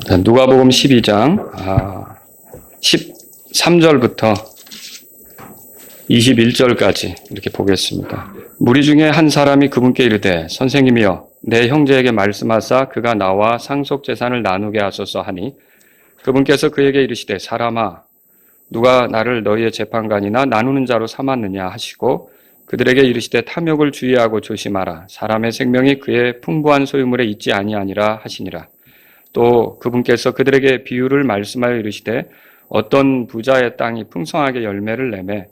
누가복음 12장 13절부터 21절까지 이렇게 보겠습니다. 무리 중에 한 사람이 그분께 이르되 선생님이여 내 형제에게 말씀하사 그가 나와 상속재산을 나누게 하소서 하니 그분께서 그에게 이르시되 사람아 누가 나를 너희의 재판관이나 나누는 자로 삼았느냐 하시고 그들에게 이르시되 탐욕을 주의하고 조심하라. 사람의 생명이 그의 풍부한 소유물에 있지 아니하니라 하시니라. 또 그분께서 그들에게 비유를 말씀하여 이르시되 어떤 부자의 땅이 풍성하게 열매를 내매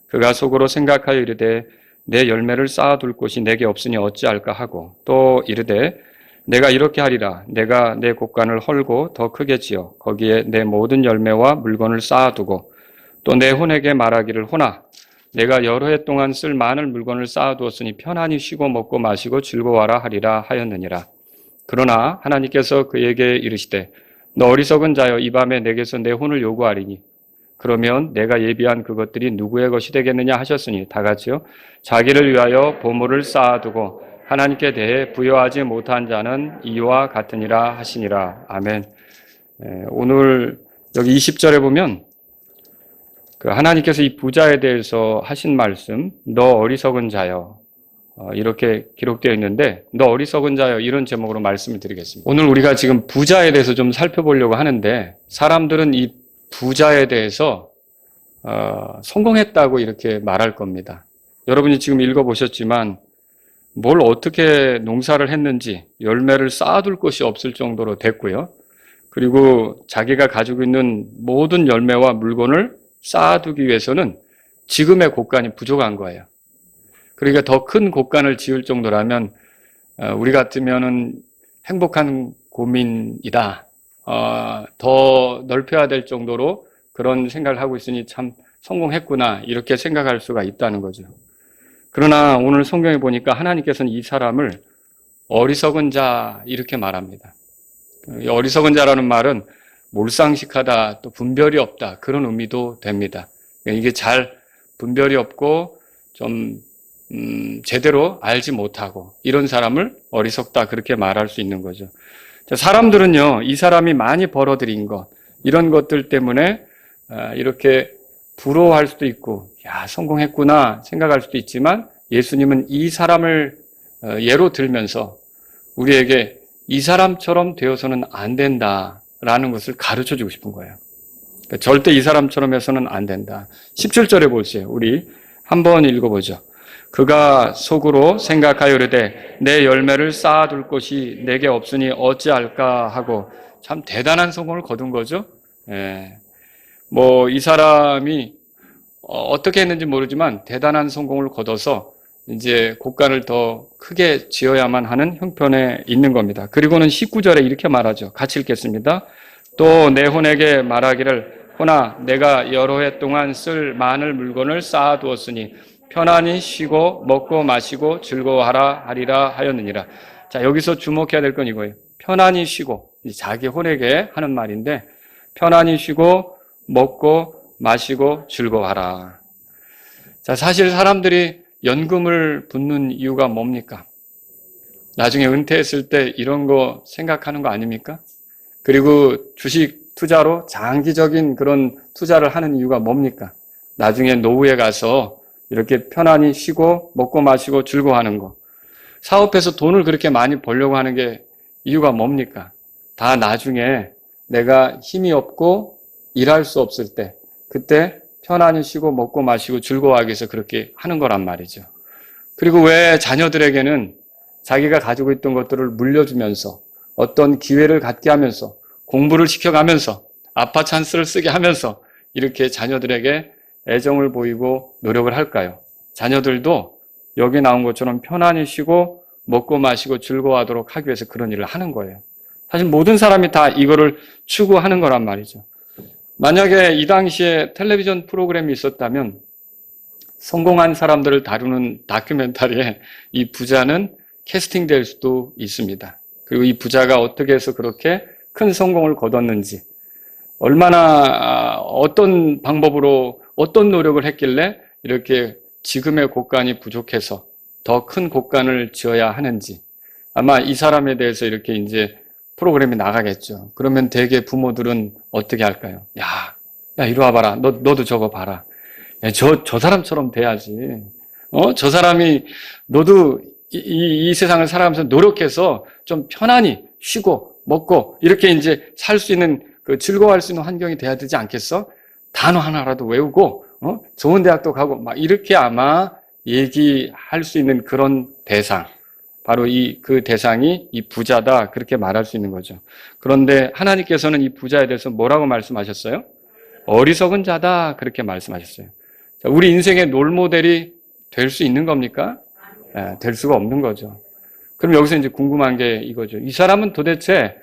그가 속으로 생각하여 이르되 내 열매를 쌓아둘 곳이 내게 없으니 어찌할까 하고 또 이르되 내가 이렇게 하리라. 내가 내 곳간을 헐고 더 크게 지어 거기에 내 모든 열매와 물건을 쌓아두고 또 내 혼에게 말하기를 혼아 내가 여러 해 동안 쓸 많은 물건을 쌓아두었으니 편안히 쉬고 먹고 마시고 즐거워하라 하리라 하였느니라. 그러나 하나님께서 그에게 이르시되 너 어리석은 자여 이 밤에 내게서 내 혼을 요구하리니 그러면 내가 예비한 그것들이 누구의 것이 되겠느냐 하셨으니 다 같이요. 자기를 위하여 보물을 쌓아두고 하나님께 대해 부여하지 못한 자는 이와 같으니라 하시니라. 아멘. 오늘 여기 20절에 보면 하나님께서 이 부자에 대해서 하신 말씀 너 어리석은 자여 이렇게 기록되어 있는데 너 어리석은 자여 이런 제목으로 말씀을 드리겠습니다. 오늘 우리가 지금 부자에 대해서 좀 살펴보려고 하는데 사람들은 이 부자에 대해서 성공했다고 이렇게 말할 겁니다. 여러분이 지금 읽어보셨지만 뭘 어떻게 농사를 했는지 열매를 쌓아둘 곳이 없을 정도로 됐고요. 그리고 자기가 가지고 있는 모든 열매와 물건을 쌓아두기 위해서는 지금의 곳간이 부족한 거예요. 그러니까 더 큰 곳간을 지을 정도라면 우리 같으면은 행복한 고민이다. 더 넓혀야 될 정도로 그런 생각을 하고 있으니 참 성공했구나 이렇게 생각할 수가 있다는 거죠. 그러나 오늘 성경에 보니까 하나님께서는 이 사람을 어리석은 자 이렇게 말합니다. 이 어리석은 자라는 말은 몰상식하다 또 분별이 없다 그런 의미도 됩니다. 이게 잘 분별이 없고 좀 제대로 알지 못하고 이런 사람을 어리석다 그렇게 말할 수 있는 거죠. 사람들은요 이 사람이 많이 벌어들인 것 이런 것들 때문에 이렇게 부러워할 수도 있고 야 성공했구나 생각할 수도 있지만 예수님은 이 사람을 예로 들면서 우리에게 이 사람처럼 되어서는 안 된다라는 것을 가르쳐주고 싶은 거예요. 그러니까 절대 이 사람처럼 해서는 안 된다. 17절에 보세요. 우리 한번 읽어보죠. 그가 속으로 생각하여 이르되 내 열매를 쌓아둘 곳이 내게 없으니 어찌할까 하고 참 대단한 성공을 거둔 거죠. 이 사람이 어떻게 했는지 모르지만 대단한 성공을 거둬서 이제 곳간을 더 크게 지어야만 하는 형편에 있는 겁니다. 그리고는 19절에 이렇게 말하죠. 같이 읽겠습니다. 또 내 혼에게 말하기를 혼아 내가 여러 해 동안 쓸 많은 물건을 쌓아두었으니 편안히 쉬고 먹고 마시고 즐거워하라 하리라 하였느니라. 자 여기서 주목해야 될 건 이거예요. 편안히 쉬고 자기 혼에게 하는 말인데 편안히 쉬고 먹고 마시고 즐거워하라. 자 사실 사람들이 연금을 붓는 이유가 뭡니까? 나중에 은퇴했을 때 이런 거 생각하는 거 아닙니까? 그리고 주식 투자로 장기적인 그런 투자를 하는 이유가 뭡니까? 나중에 노후에 가서 이렇게 편안히 쉬고 먹고 마시고 즐거워하는 거. 사업해서 돈을 그렇게 많이 벌려고 하는 게 이유가 뭡니까? 다 나중에 내가 힘이 없고 일할 수 없을 때 그때 편안히 쉬고 먹고 마시고 즐거워하기 위해서 그렇게 하는 거란 말이죠. 그리고 왜 자녀들에게는 자기가 가지고 있던 것들을 물려주면서 어떤 기회를 갖게 하면서 공부를 시켜가면서 아빠 찬스를 쓰게 하면서 이렇게 자녀들에게 애정을 보이고 노력을 할까요? 자녀들도 여기 나온 것처럼 편안히 쉬고 먹고 마시고 즐거워하도록 하기 위해서 그런 일을 하는 거예요. 사실 모든 사람이 다 이거를 추구하는 거란 말이죠. 만약에 이 당시에 텔레비전 프로그램이 있었다면 성공한 사람들을 다루는 다큐멘터리에 이 부자는 캐스팅될 수도 있습니다. 그리고 이 부자가 어떻게 해서 그렇게 큰 성공을 거뒀는지 얼마나 어떤 방법으로 어떤 노력을 했길래 이렇게 지금의 곳간이 부족해서 더 큰 곳간을 지어야 하는지 아마 이 사람에 대해서 이렇게 이제 프로그램이 나가겠죠. 그러면 대개 부모들은 어떻게 할까요? 야, 이리 와봐라. 너도 저거 봐라. 야, 저 사람처럼 돼야지. 저 사람이, 너도 이 세상을 살아가면서 노력해서 좀 편안히 쉬고, 먹고, 이렇게 이제 살 수 있는, 즐거워할 수 있는 환경이 돼야 되지 않겠어? 단어 하나라도 외우고, 좋은 대학도 가고, 막 이렇게 아마 얘기할 수 있는 그런 대상. 바로 그 대상이 이 부자다. 그렇게 말할 수 있는 거죠. 그런데 하나님께서는 이 부자에 대해서 뭐라고 말씀하셨어요? 어리석은 자다. 그렇게 말씀하셨어요. 자, 우리 인생의 롤모델이 될 수 있는 겁니까? 될 수가 없는 거죠. 그럼 여기서 이제 궁금한 게 이거죠. 이 사람은 도대체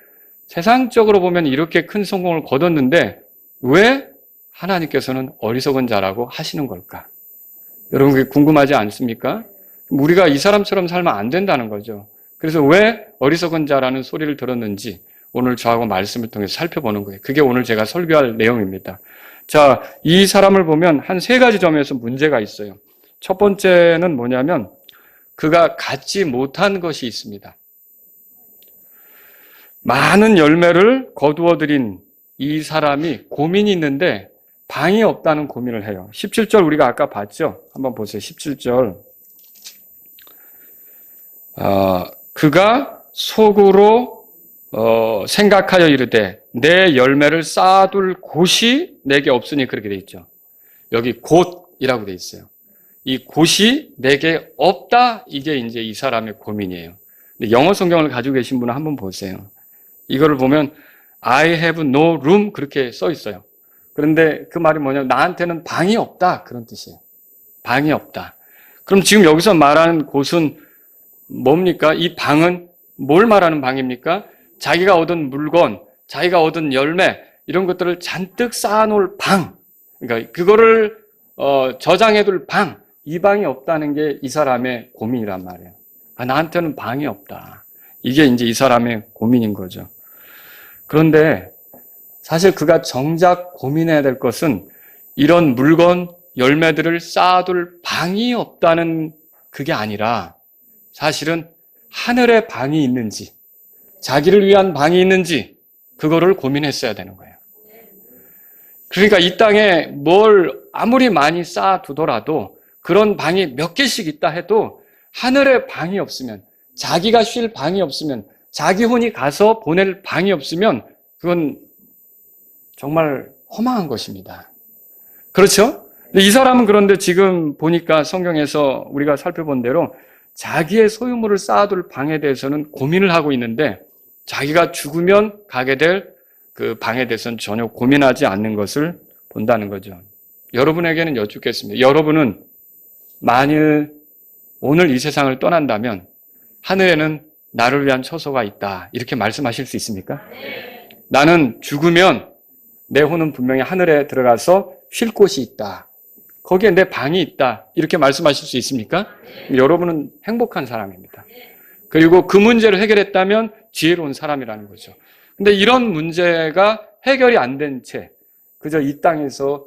세상적으로 보면 이렇게 큰 성공을 거뒀는데 왜 하나님께서는 어리석은 자라고 하시는 걸까? 여러분 그게 궁금하지 않습니까? 우리가 이 사람처럼 살면 안 된다는 거죠. 그래서 왜 어리석은 자라는 소리를 들었는지 오늘 저하고 말씀을 통해서 살펴보는 거예요. 그게 오늘 제가 설교할 내용입니다. 자, 이 사람을 보면 한 3가지 점에서 문제가 있어요. 첫 번째는 뭐냐면 그가 갖지 못한 것이 있습니다. 많은 열매를 거두어들인 이 사람이 고민이 있는데 방이 없다는 고민을 해요. 17절 우리가 아까 봤죠? 한번 보세요. 17절. 그가 속으로 생각하여 이르되 내 열매를 쌓아둘 곳이 내게 없으니 그렇게 돼 있죠. 여기 곳이라고 돼 있어요. 이 곳이 내게 없다. 이게 이제 이 사람의 고민이에요. 근데 영어 성경을 가지고 계신 분은 한번 보세요. 이거를 보면 I have no room 그렇게 써 있어요. 그런데 그 말이 뭐냐면 나한테는 방이 없다. 그런 뜻이에요. 방이 없다. 그럼 지금 여기서 말하는 곳은 뭡니까? 이 방은 뭘 말하는 방입니까? 자기가 얻은 물건, 자기가 얻은 열매 이런 것들을 잔뜩 쌓아놓을 방. 그러니까 그거를 저장해둘 방. 이 방이 없다는 게 이 사람의 고민이란 말이에요. 나한테는 방이 없다. 이게 이제 이 사람의 고민인 거죠. 그런데 사실 그가 정작 고민해야 될 것은 이런 물건, 열매들을 쌓아둘 방이 없다는 그게 아니라 사실은 하늘에 방이 있는지, 자기를 위한 방이 있는지 그거를 고민했어야 되는 거예요. 그러니까 이 땅에 뭘 아무리 많이 쌓아두더라도 그런 방이 몇 개씩 있다 해도 하늘에 방이 없으면, 자기가 쉴 방이 없으면, 자기 혼이 가서 보낼 방이 없으면 그건 정말 허망한 것입니다. 그렇죠? 근데 이 사람은 그런데 지금 보니까 성경에서 우리가 살펴본 대로 자기의 소유물을 쌓아둘 방에 대해서는 고민을 하고 있는데 자기가 죽으면 가게 될 그 방에 대해서는 전혀 고민하지 않는 것을 본다는 거죠. 여러분에게는 여쭙겠습니다. 여러분은 만일 오늘 이 세상을 떠난다면 하늘에는 나를 위한 처소가 있다. 이렇게 말씀하실 수 있습니까? 나는 죽으면 내 혼은 분명히 하늘에 들어가서 쉴 곳이 있다. 거기에 내 방이 있다. 이렇게 말씀하실 수 있습니까? 여러분은 행복한 사람입니다. 그리고 그 문제를 해결했다면 지혜로운 사람이라는 거죠. 근데 이런 문제가 해결이 안 된 채 그저 이 땅에서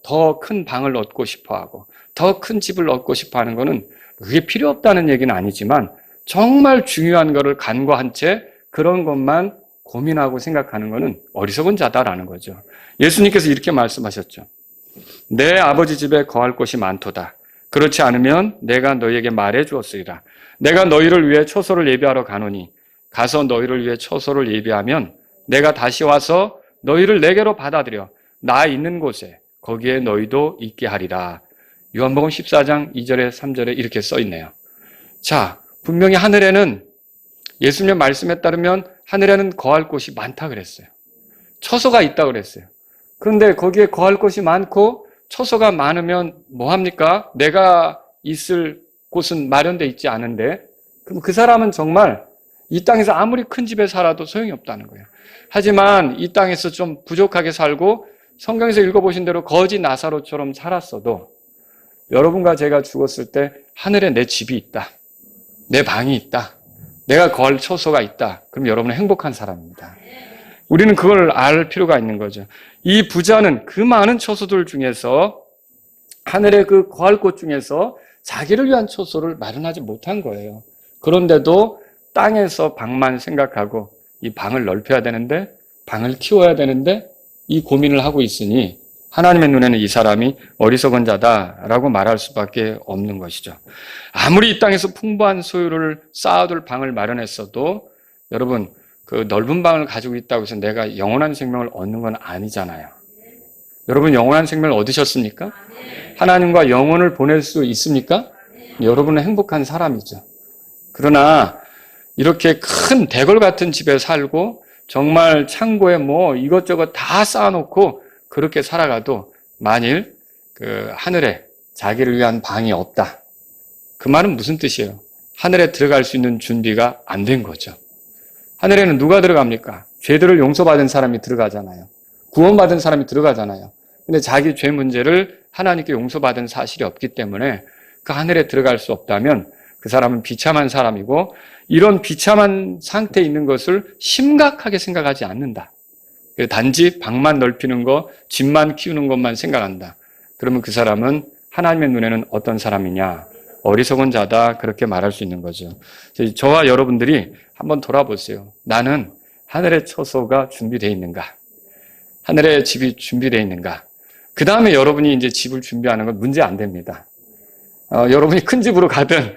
더 큰 방을 얻고 싶어하고 더 큰 집을 얻고 싶어하는 것은 그게 필요 없다는 얘기는 아니지만 정말 중요한 것을 간과한 채 그런 것만 고민하고 생각하는 것은 어리석은 자다라는 거죠. 예수님께서 이렇게 말씀하셨죠. 내 아버지 집에 거할 곳이 많도다. 그렇지 않으면 내가 너희에게 말해 주었으리라. 내가 너희를 위해 처소를 예비하러 가노니 가서 너희를 위해 처소를 예비하면 내가 다시 와서 너희를 내게로 받아들여 나 있는 곳에 거기에 너희도 있게 하리라. 요한복음 14장 2절에 3절에 이렇게 써 있네요. 자, 분명히 하늘에는 예수님의 말씀에 따르면 하늘에는 거할 곳이 많다 그랬어요. 처소가 있다 그랬어요. 그런데 거기에 거할 곳이 많고 처소가 많으면 뭐합니까? 내가 있을 곳은 마련되어 있지 않은데 그럼 그 사람은 정말 이 땅에서 아무리 큰 집에 살아도 소용이 없다는 거예요. 하지만 이 땅에서 좀 부족하게 살고 성경에서 읽어보신 대로 거지 나사로처럼 살았어도 여러분과 제가 죽었을 때 하늘에 내 집이 있다. 내 방이 있다. 내가 거할 처소가 있다. 그럼 여러분은 행복한 사람입니다. 우리는 그걸 알 필요가 있는 거죠. 이 부자는 그 많은 처소들 중에서 하늘의 그 거할 곳 중에서 자기를 위한 처소를 마련하지 못한 거예요. 그런데도 땅에서 방만 생각하고 이 방을 넓혀야 되는데, 방을 키워야 되는데, 이 고민을 하고 있으니 하나님의 눈에는 이 사람이 어리석은 자다라고 말할 수밖에 없는 것이죠. 아무리 이 땅에서 풍부한 소유를 쌓아둘 방을 마련했어도 여러분, 그 넓은 방을 가지고 있다고 해서 내가 영원한 생명을 얻는 건 아니잖아요. 여러분 영원한 생명을 얻으셨습니까? 하나님과 영혼을 보낼 수 있습니까? 여러분은 행복한 사람이죠. 그러나 이렇게 큰 대궐 같은 집에 살고 정말 창고에 뭐 이것저것 다 쌓아놓고 그렇게 살아가도 만일 그 하늘에 자기를 위한 방이 없다. 그 말은 무슨 뜻이에요? 하늘에 들어갈 수 있는 준비가 안 된 거죠. 하늘에는 누가 들어갑니까? 죄들을 용서받은 사람이 들어가잖아요. 구원받은 사람이 들어가잖아요. 근데 자기 죄 문제를 하나님께 용서받은 사실이 없기 때문에 그 하늘에 들어갈 수 없다면 그 사람은 비참한 사람이고 이런 비참한 상태에 있는 것을 심각하게 생각하지 않는다. 단지 방만 넓히는 거, 집만 키우는 것만 생각한다. 그러면 그 사람은 하나님의 눈에는 어떤 사람이냐? 어리석은 자다. 그렇게 말할 수 있는 거죠. 저와 여러분들이 한번 돌아보세요. 나는 하늘의 처소가 준비되어 있는가? 하늘의 집이 준비되어 있는가? 그 다음에 여러분이 이제 집을 준비하는 건 문제 안 됩니다. 여러분이 큰 집으로 가든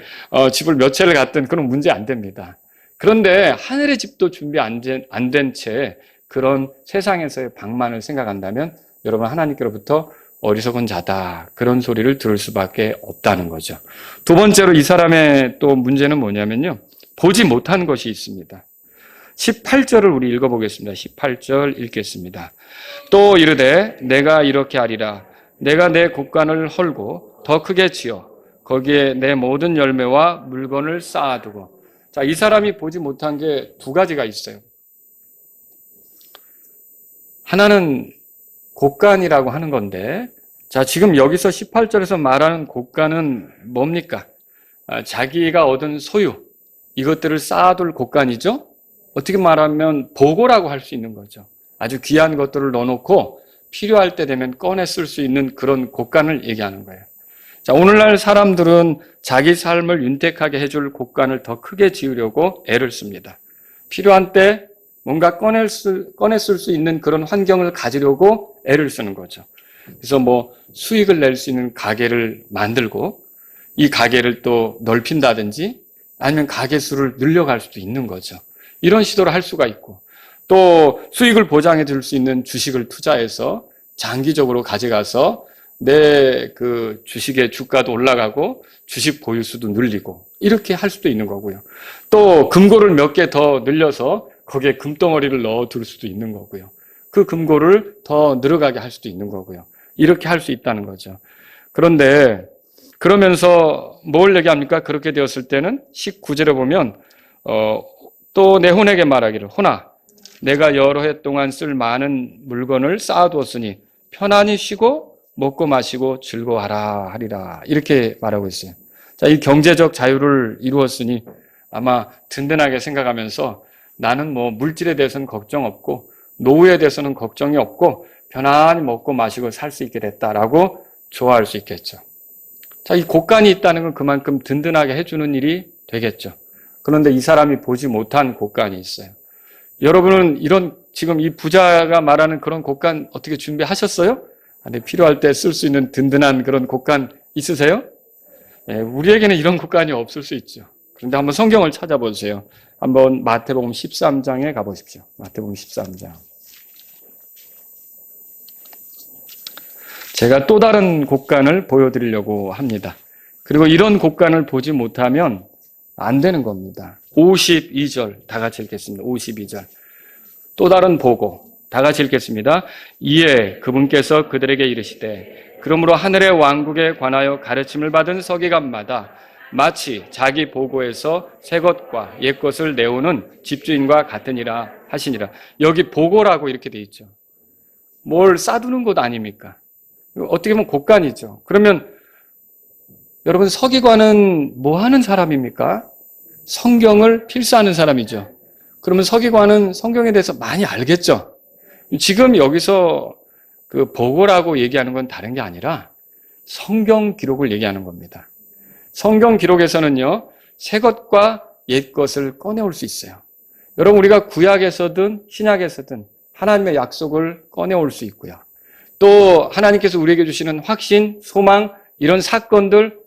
집을 몇 채를 갖든 그런 문제 안 됩니다. 그런데 하늘의 집도 준비 안 된 채 그런 세상에서의 방만을 생각한다면 여러분 하나님께로부터 어리석은 자다. 그런 소리를 들을 수밖에 없다는 거죠. 두 번째로 이 사람의 또 문제는 뭐냐면요. 보지 못한 것이 있습니다. 18절을 우리 읽어보겠습니다. 18절 읽겠습니다. 또 이르되 내가 이렇게 하리라. 내가 내 곳간을 헐고 더 크게 지어 거기에 내 모든 열매와 물건을 쌓아두고. 자, 이 사람이 보지 못한 게 두 가지가 있어요. 하나는 곳간이라고 하는 건데, 자, 지금 여기서 18절에서 말하는 곳간은 뭡니까? 자기가 얻은 소유, 이것들을 쌓아둘 곳간이죠? 어떻게 말하면 보고라고 할 수 있는 거죠. 아주 귀한 것들을 넣어놓고 필요할 때 되면 꺼내 쓸 수 있는 그런 곳간을 얘기하는 거예요. 자, 오늘날 사람들은 자기 삶을 윤택하게 해줄 곳간을 더 크게 지으려고 애를 씁니다. 필요한 때 뭔가 꺼내 쓸 수 있는 그런 환경을 가지려고 애를 쓰는 거죠. 그래서 뭐 수익을 낼 수 있는 가게를 만들고 이 가게를 또 넓힌다든지 아니면 가게 수를 늘려갈 수도 있는 거죠. 이런 시도를 할 수가 있고 또 수익을 보장해 줄 수 있는 주식을 투자해서 장기적으로 가져가서 내 그 주식의 주가도 올라가고 주식 보유수도 늘리고 이렇게 할 수도 있는 거고요. 또 금고를 몇 개 더 늘려서 거기에 금덩어리를 넣어둘 수도 있는 거고요. 그 금고를 더 늘어가게 할 수도 있는 거고요. 이렇게 할 수 있다는 거죠. 그런데 그러면서 뭘 얘기합니까? 그렇게 되었을 때는 19절에 보면 또 내 혼에게 말하기를 호나 내가 여러 해 동안 쓸 많은 물건을 쌓아두었으니 편안히 쉬고 먹고 마시고 즐거워하라 하리라 이렇게 말하고 있어요. 자, 이 경제적 자유를 이루었으니 아마 든든하게 생각하면서 나는 뭐 물질에 대해서는 걱정 없고 노후에 대해서는 걱정이 없고 편안히 먹고 마시고 살 수 있게 됐다라고 좋아할 수 있겠죠. 자, 이 곳간이 있다는 건 그만큼 든든하게 해주는 일이 되겠죠. 그런데 이 사람이 보지 못한 곳간이 있어요. 여러분은 이런 지금 이 부자가 말하는 그런 곳간 어떻게 준비하셨어요? 아니, 필요할 때 쓸 수 있는 든든한 그런 곳간 있으세요? 네, 우리에게는 이런 곳간이 없을 수 있죠. 그런데 한번 성경을 찾아보세요. 한번 마태복음 13장에 가보십시오. 마태복음 13장. 제가 또 다른 곳간을 보여드리려고 합니다. 그리고 이런 곳간을 보지 못하면 안 되는 겁니다. 52절 다 같이 읽겠습니다. 52절. 또 다른 보고 다 같이 읽겠습니다. 이에 그분께서 그들에게 이르시되 그러므로 하늘의 왕국에 관하여 가르침을 받은 서기관마다 마치 자기 보고에서 새 것과 옛 것을 내오는 집주인과 같으니라 하시니라. 여기 보고라고 이렇게 돼 있죠. 뭘 싸두는 것 아닙니까? 어떻게 보면 곳간이죠. 그러면 여러분 서기관은 뭐 하는 사람입니까? 성경을 필사하는 사람이죠. 그러면 서기관은 성경에 대해서 많이 알겠죠. 지금 여기서 그 보고라고 얘기하는 건 다른 게 아니라 성경 기록을 얘기하는 겁니다. 성경 기록에서는요, 새 것과 옛 것을 꺼내올 수 있어요. 여러분, 우리가 구약에서든 신약에서든 하나님의 약속을 꺼내올 수 있고요. 또 하나님께서 우리에게 주시는 확신, 소망, 이런 사건들,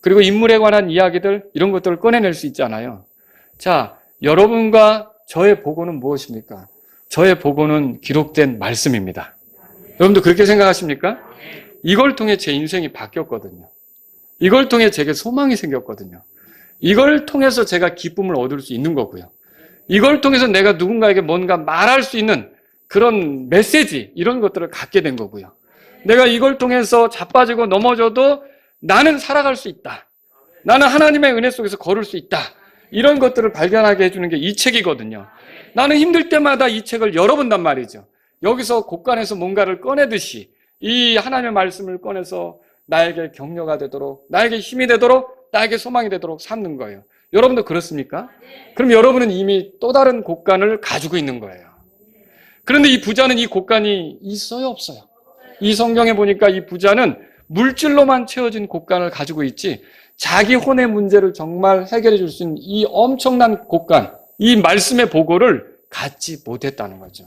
그리고 인물에 관한 이야기들, 이런 것들을 꺼내낼 수 있잖아요. 자, 여러분과 저의 보고는 무엇입니까? 저의 보고는 기록된 말씀입니다. 여러분도 그렇게 생각하십니까? 이걸 통해 제 인생이 바뀌었거든요. 이걸 통해 제게 소망이 생겼거든요. 이걸 통해서 제가 기쁨을 얻을 수 있는 거고요. 이걸 통해서 내가 누군가에게 뭔가 말할 수 있는 그런 메시지, 이런 것들을 갖게 된 거고요. 내가 이걸 통해서 자빠지고 넘어져도 나는 살아갈 수 있다. 나는 하나님의 은혜 속에서 걸을 수 있다. 이런 것들을 발견하게 해주는 게 이 책이거든요. 나는 힘들 때마다 이 책을 열어본단 말이죠. 여기서 곳간에서 뭔가를 꺼내듯이 이 하나님의 말씀을 꺼내서 나에게 격려가 되도록, 나에게 힘이 되도록, 나에게 소망이 되도록 삼는 거예요. 여러분도 그렇습니까? 그럼 여러분은 이미 또 다른 곳간을 가지고 있는 거예요. 그런데 이 부자는 이 곳간이 있어요, 없어요? 이 성경에 보니까 이 부자는 물질로만 채워진 곳간을 가지고 있지, 자기 혼의 문제를 정말 해결해 줄 수 있는 이 엄청난 곳간, 이 말씀의 보고를 갖지 못했다는 거죠.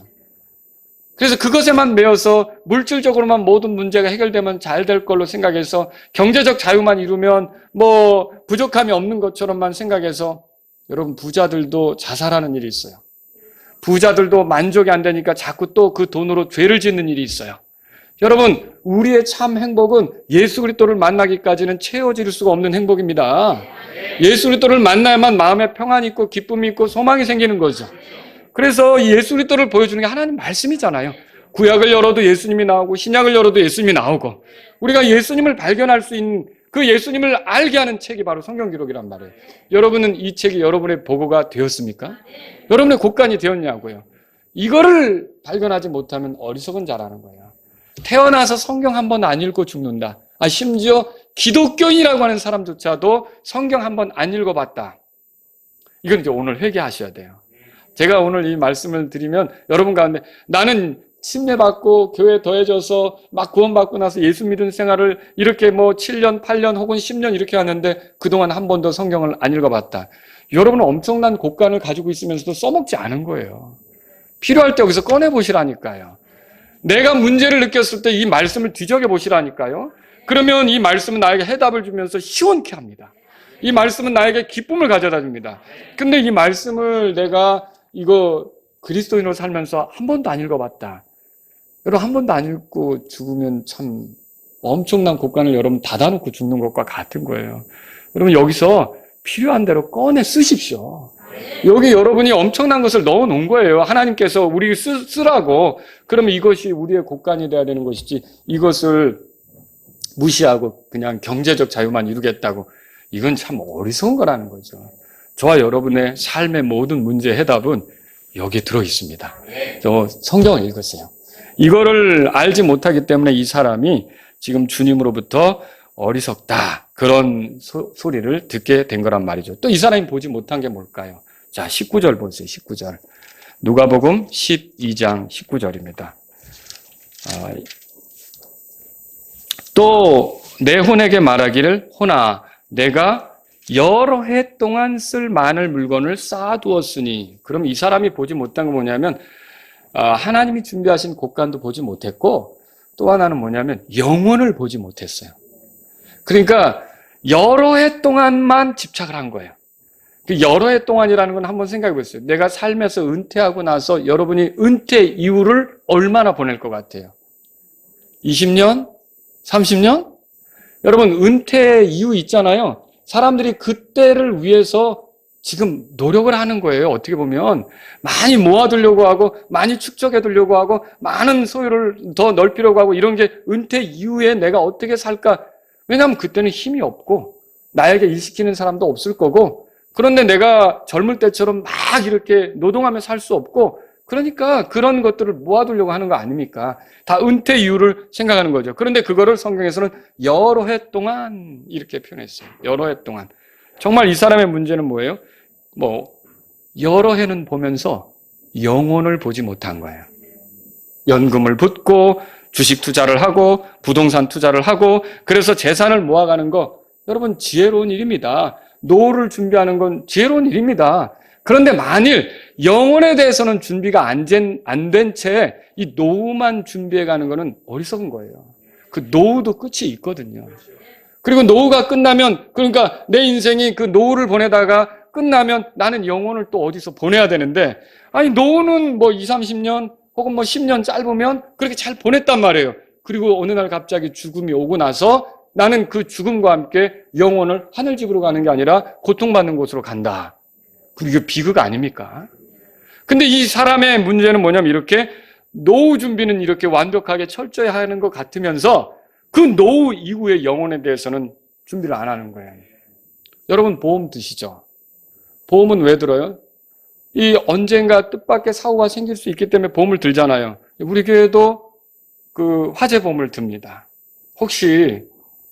그래서 그것에만 매여서 물질적으로만 모든 문제가 해결되면 잘 될 걸로 생각해서, 경제적 자유만 이루면 뭐 부족함이 없는 것처럼만 생각해서, 여러분, 부자들도 자살하는 일이 있어요. 부자들도 만족이 안 되니까 자꾸 또 그 돈으로 죄를 짓는 일이 있어요. 여러분, 우리의 참 행복은 예수 그리스도를 만나기까지는 채워질 수가 없는 행복입니다. 예수 그리스도를 만나야만 마음에 평안이 있고 기쁨이 있고 소망이 생기는 거죠. 그래서 이 예수 그리스도를 보여주는 게 하나님 말씀이잖아요. 구약을 열어도 예수님이 나오고 신약을 열어도 예수님이 나오고, 우리가 예수님을 발견할 수 있는, 그 예수님을 알게 하는 책이 바로 성경 기록이란 말이에요. 여러분은 이 책이 여러분의 보고가 되었습니까? 여러분의 곳간이 되었냐고요. 이거를 발견하지 못하면 어리석은 자라는 거예요. 태어나서 성경 한 번 안 읽고 죽는다. 심지어 기독교인이라고 하는 사람조차도 성경 한 번 안 읽어봤다. 이건 이제 오늘 회개하셔야 돼요. 제가 오늘 이 말씀을 드리면 여러분 가운데, 나는 침례받고 교회에 더해져서 막 구원받고 나서 예수 믿은 생활을 이렇게 뭐 7년, 8년 혹은 10년 이렇게 하는데 그동안 한 번도 성경을 안 읽어봤다. 여러분은 엄청난 곳간을 가지고 있으면서도 써먹지 않은 거예요. 필요할 때 여기서 꺼내보시라니까요. 내가 문제를 느꼈을 때 이 말씀을 뒤적여 보시라니까요. 그러면 이 말씀은 나에게 해답을 주면서 시원케 합니다. 이 말씀은 나에게 기쁨을 가져다 줍니다. 근데 이 말씀을 내가 이거 그리스도인으로 살면서 한 번도 안 읽어봤다. 여러분, 한 번도 안 읽고 죽으면 참 엄청난 곳간을 여러분 닫아놓고 죽는 것과 같은 거예요. 여러분, 여기서 필요한 대로 꺼내 쓰십시오. 여기 여러분이 엄청난 것을 넣어 놓은 거예요. 하나님께서 우리 쓰라고. 그러면 이것이 우리의 곳간이 돼야 되는 것이지, 이것을 무시하고 그냥 경제적 자유만 이루겠다고, 이건 참 어리석은 거라는 거죠. 저와 여러분의 삶의 모든 문제의 해답은 여기에 들어 있습니다. 저 성경을 읽으세요. 이거를 알지 못하기 때문에 이 사람이 지금 주님으로부터 어리석다, 그런 소리를 듣게 된 거란 말이죠. 또 이 사람이 보지 못한 게 뭘까요? 자, 19절 보세요. 19절. 누가복음 12장 19절입니다. 또 내 혼에게 말하기를, 혼아, 내가 여러 해 동안 쓸 많은 물건을 쌓아두었으니. 그럼 이 사람이 보지 못한 건 뭐냐면, 하나님이 준비하신 곳간도 보지 못했고, 또 하나는 뭐냐면 영혼을 보지 못했어요. 그러니까 여러 해 동안만 집착을 한 거예요. 그 여러 해 동안이라는 건 한번 생각해 보세요. 내가 삶에서 은퇴하고 나서 여러분이 은퇴 이후를 얼마나 보낼 것 같아요? 20년? 30년? 여러분, 은퇴 이후 있잖아요. 사람들이 그때를 위해서 지금 노력을 하는 거예요. 어떻게 보면 많이 모아두려고 하고, 많이 축적해두려고 하고, 많은 소유를 더 넓히려고 하고, 이런 게 은퇴 이후에 내가 어떻게 살까? 왜냐하면 그때는 힘이 없고 나에게 일시키는 사람도 없을 거고, 그런데 내가 젊을 때처럼 막 이렇게 노동하며 살 수 없고, 그러니까 그런 것들을 모아두려고 하는 거 아닙니까? 다 은퇴 이후를 생각하는 거죠. 그런데 그거를 성경에서는 여러 해 동안 이렇게 표현했어요. 여러 해 동안. 정말 이 사람의 문제는 뭐예요? 여러 해는 보면서 영혼을 보지 못한 거예요. 연금을 붓고 주식 투자를 하고 부동산 투자를 하고, 그래서 재산을 모아가는 거, 여러분, 지혜로운 일입니다. 노후를 준비하는 건 지혜로운 일입니다. 그런데 만일 영혼에 대해서는 준비가 안 된 채 이 노후만 준비해 가는 거는 어리석은 거예요. 그 노후도 끝이 있거든요. 그리고 노후가 끝나면, 그러니까 내 인생이 그 노후를 보내다가 끝나면 나는 영혼을 또 어디서 보내야 되는데, 아니 노후는 뭐 20, 30년 혹은 뭐 10년 짧으면 그렇게 잘 보냈단 말이에요. 그리고 어느 날 갑자기 죽음이 오고 나서 나는 그 죽음과 함께 영혼을 하늘집으로 가는 게 아니라 고통받는 곳으로 간다. 그리고 이게 비극 아닙니까? 근데 이 사람의 문제는 뭐냐면 이렇게 노후 준비는 이렇게 완벽하게 철저히 하는 것 같으면서 그 노후 이후의 영혼에 대해서는 준비를 안 하는 거예요. 여러분 보험 드시죠? 보험은 왜 들어요? 이 언젠가 뜻밖의 사고가 생길 수 있기 때문에 보험을 들잖아요. 우리 교회도 그 화재보험을 듭니다. 혹시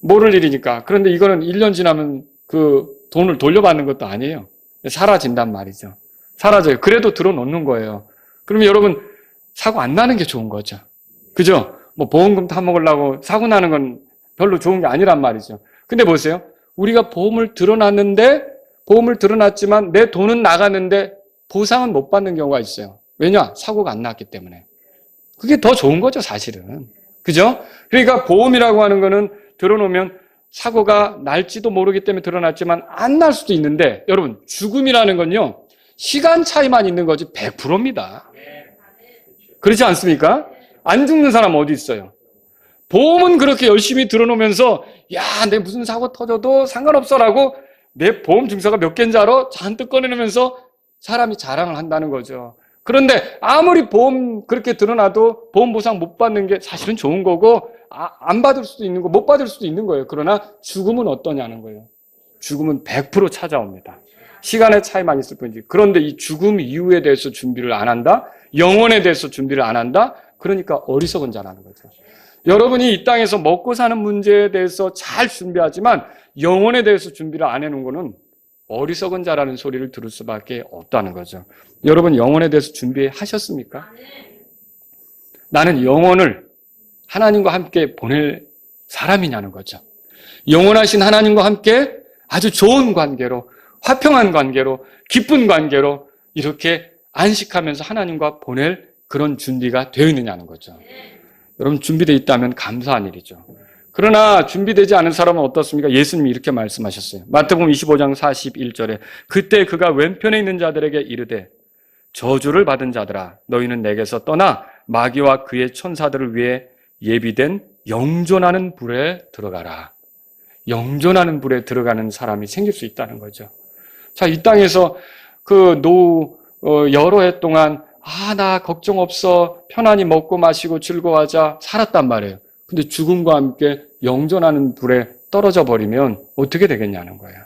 모를 일이니까. 그런데 이거는 1년 지나면 그 돈을 돌려받는 것도 아니에요. 사라진단 말이죠. 사라져요. 그래도 들어놓는 거예요. 그러면 여러분 사고 안 나는 게 좋은 거죠. 그죠? 뭐 보험금 타먹으려고 사고 나는 건 별로 좋은 게 아니란 말이죠. 근데 보세요. 우리가 보험을 들어놨지만 내 돈은 나갔는데 보상은 못 받는 경우가 있어요. 왜냐? 사고가 안 났기 때문에. 그게 더 좋은 거죠, 사실은. 그죠? 그러니까 보험이라고 하는 거는 들어놓으면 사고가 날지도 모르기 때문에 들어놨지만 안 날 수도 있는데, 여러분, 죽음이라는 건요, 시간 차이만 있는 거지 100%입니다. 그렇지 않습니까? 안 죽는 사람 어디 있어요? 보험은 그렇게 열심히 들어놓으면서, 야, 내 무슨 사고 터져도 상관없어라고 내 보험 증서가 몇 개인지 알아? 잔뜩 꺼내놓으면서 사람이 자랑을 한다는 거죠. 그런데 아무리 보험 그렇게 들어놔도 보험 보상 못 받는 게 사실은 좋은 거고, 안 받을 수도 있는 거, 못 받을 수도 있는 거예요. 그러나 죽음은 어떠냐는 거예요. 죽음은 100% 찾아옵니다. 시간의 차이만 있을 뿐이지. 그런데 이 죽음 이후에 대해서 준비를 안 한다? 영혼에 대해서 준비를 안 한다? 그러니까 어리석은 자라는 거죠. 여러분이 이 땅에서 먹고 사는 문제에 대해서 잘 준비하지만 영혼에 대해서 준비를 안 해놓은 거는 어리석은 자라는 소리를 들을 수밖에 없다는 거죠. 여러분 영혼에 대해서 준비하셨습니까? 나는 영혼을 하나님과 함께 보낼 사람이냐는 거죠. 영원하신 하나님과 함께 아주 좋은 관계로, 화평한 관계로, 기쁜 관계로 이렇게 안식하면서 하나님과 보낼 그런 준비가 되어 있느냐는 거죠. 여러분 준비되어 있다면 감사한 일이죠. 그러나 준비되지 않은 사람은 어떻습니까? 예수님이 이렇게 말씀하셨어요. 마태복음 25장 41절에 그때 그가 왼편에 있는 자들에게 이르되 저주를 받은 자들아 너희는 내게서 떠나 마귀와 그의 천사들을 위해 예비된 영존하는 불에 들어가라. 영존하는 불에 들어가는 사람이 생길 수 있다는 거죠. 자, 이 땅에서 그 노후 여러 해 동안 나 걱정 없어 편안히 먹고 마시고 즐거워하자 살았단 말이에요. 근데 죽음과 함께 영존하는 불에 떨어져 버리면 어떻게 되겠냐는 거예요.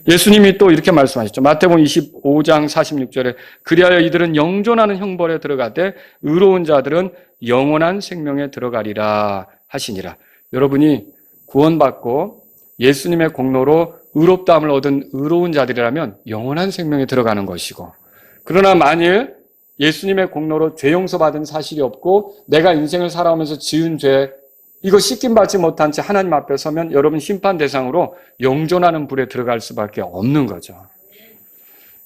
예수님이 또 이렇게 말씀하셨죠. 마태복음 25장 46절에 그리하여 이들은 영존하는 형벌에 들어가되 의로운 자들은 영원한 생명에 들어가리라 하시니라. 여러분이 구원받고 예수님의 공로로 의롭다함을 얻은 의로운 자들이라면 영원한 생명에 들어가는 것이고, 그러나 만일 예수님의 공로로 죄 용서받은 사실이 없고 내가 인생을 살아오면서 지은 죄 이거 씻김받지 못한 채 하나님 앞에 서면 여러분 심판 대상으로 영존하는 불에 들어갈 수밖에 없는 거죠.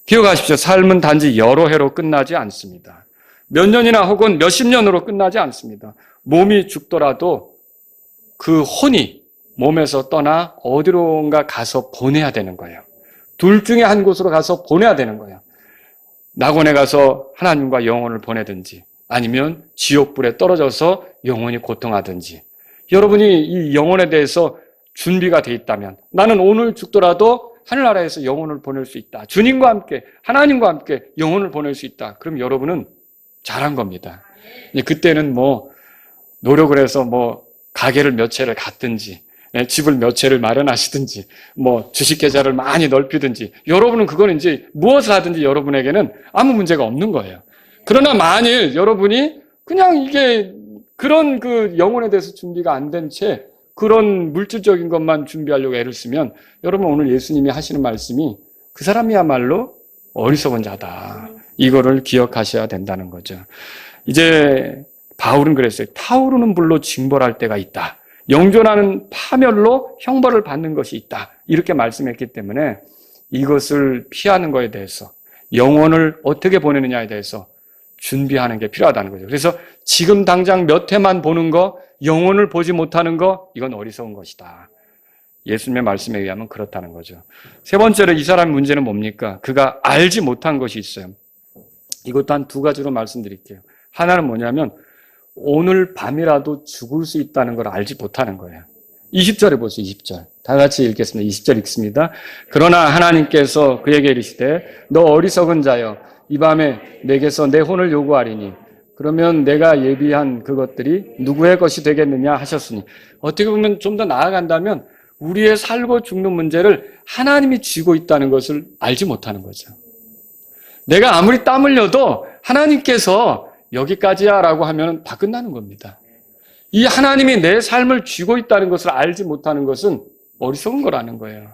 기억하십시오. 삶은 단지 여러 해로 끝나지 않습니다. 몇 년이나 혹은 몇십 년으로 끝나지 않습니다. 몸이 죽더라도 그 혼이 몸에서 떠나 어디론가 가서 보내야 되는 거예요. 둘 중에 한 곳으로 가서 보내야 되는 거예요. 낙원에 가서 하나님과 영혼을 보내든지 아니면 지옥불에 떨어져서 영혼이 고통하든지. 여러분이 이 영혼에 대해서 준비가 돼 있다면 나는 오늘 죽더라도 하늘나라에서 영혼을 보낼 수 있다. 주님과 함께 하나님과 함께 영혼을 보낼 수 있다. 그럼 여러분은 잘한 겁니다. 그때는 뭐 노력을 해서 뭐 가게를 몇 채를 갖든지 집을 몇 채를 마련하시든지 뭐 주식 계좌를 많이 넓히든지 여러분은 그건 이제 무엇을 하든지 여러분에게는 아무 문제가 없는 거예요. 그러나 만일 여러분이 그냥 이게 그런 그 영혼에 대해서 준비가 안 된 채 그런 물질적인 것만 준비하려고 애를 쓰면 여러분 오늘 예수님이 하시는 말씀이 그 사람이야말로 어리석은 자다. 이거를 기억하셔야 된다는 거죠. 이제 바울은 그랬어요. 타오르는 불로 징벌할 때가 있다. 영존하는 파멸로 형벌을 받는 것이 있다. 이렇게 말씀했기 때문에 이것을 피하는 것에 대해서 영혼을 어떻게 보내느냐에 대해서 준비하는 게 필요하다는 거죠. 그래서 지금 당장 몇 해만 보는 거, 영혼을 보지 못하는 거, 이건 어리석은 것이다. 예수님의 말씀에 의하면 그렇다는 거죠. 세 번째로 이 사람의 문제는 뭡니까? 그가 알지 못한 것이 있어요. 이것도 한 두 가지로 말씀드릴게요. 하나는 뭐냐면 오늘 밤이라도 죽을 수 있다는 걸 알지 못하는 거예요. 20절에 보세요. 20절. 다 같이 읽겠습니다. 20절 읽습니다. 그러나 하나님께서 그에게 이르시되 너 어리석은 자여 이 밤에 내게서 내 혼을 요구하리니 그러면 내가 예비한 그것들이 누구의 것이 되겠느냐 하셨으니, 어떻게 보면 좀 더 나아간다면 우리의 살고 죽는 문제를 하나님이 쥐고 있다는 것을 알지 못하는 거죠. 내가 아무리 땀 흘려도 하나님께서 여기까지야 라고 하면 다 끝나는 겁니다. 이 하나님이 내 삶을 쥐고 있다는 것을 알지 못하는 것은 어리석은 거라는 거예요.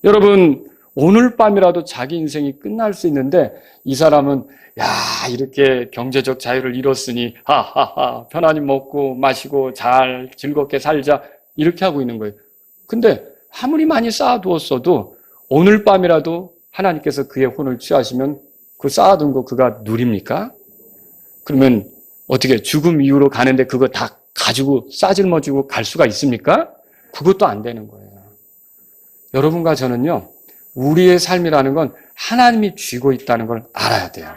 여러분, 오늘 밤이라도 자기 인생이 끝날 수 있는데 이 사람은 야, 이렇게 경제적 자유를 이뤘으니 하하하 편안히 먹고 마시고 잘 즐겁게 살자 이렇게 하고 있는 거예요. 근데 아무리 많이 쌓아두었어도 오늘 밤이라도 하나님께서 그의 혼을 취하시면 그 쌓아둔 거 그가 누립니까? 그러면 어떻게 죽음 이후로 가는데 그거 다 가지고 싸질머지고 갈 수가 있습니까? 그것도 안 되는 거예요. 여러분과 저는요, 우리의 삶이라는 건 하나님이 쥐고 있다는 걸 알아야 돼요.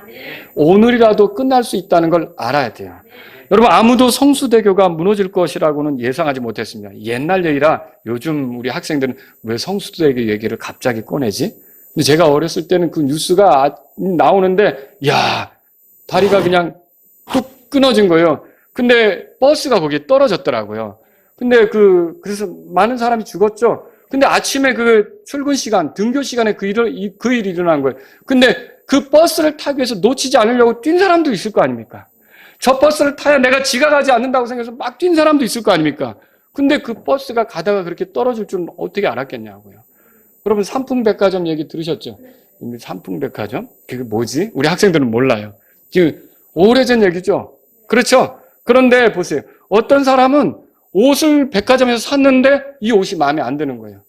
오늘이라도 끝날 수 있다는 걸 알아야 돼요. 여러분, 아무도 성수대교가 무너질 것이라고는 예상하지 못했습니다. 옛날 얘기라 요즘 우리 학생들은 왜 성수대교 얘기를 갑자기 꺼내지? 근데 제가 어렸을 때는 그 뉴스가 나오는데 야, 다리가 그냥 뚝 끊어진 거예요. 근데 버스가 거기에 떨어졌더라고요. 근데 그래서 많은 사람이 죽었죠. 근데 아침에 그 출근 시간, 등교 시간에 그 일이 일어난 거예요. 근데 그 버스를 타기 위해서 놓치지 않으려고 뛴 사람도 있을 거 아닙니까? 저 버스를 타야 내가 지각하지 않는다고 생각해서 막 뛴 사람도 있을 거 아닙니까? 근데 그 버스가 가다가 그렇게 떨어질 줄은 어떻게 알았겠냐고요. 여러분, 삼풍백화점 얘기 들으셨죠? 삼풍백화점? 그게 뭐지? 우리 학생들은 몰라요. 오래전 얘기죠? 그렇죠? 그런데 보세요. 어떤 사람은 옷을 백화점에서 샀는데 이 옷이 마음에 안 드는 거예요.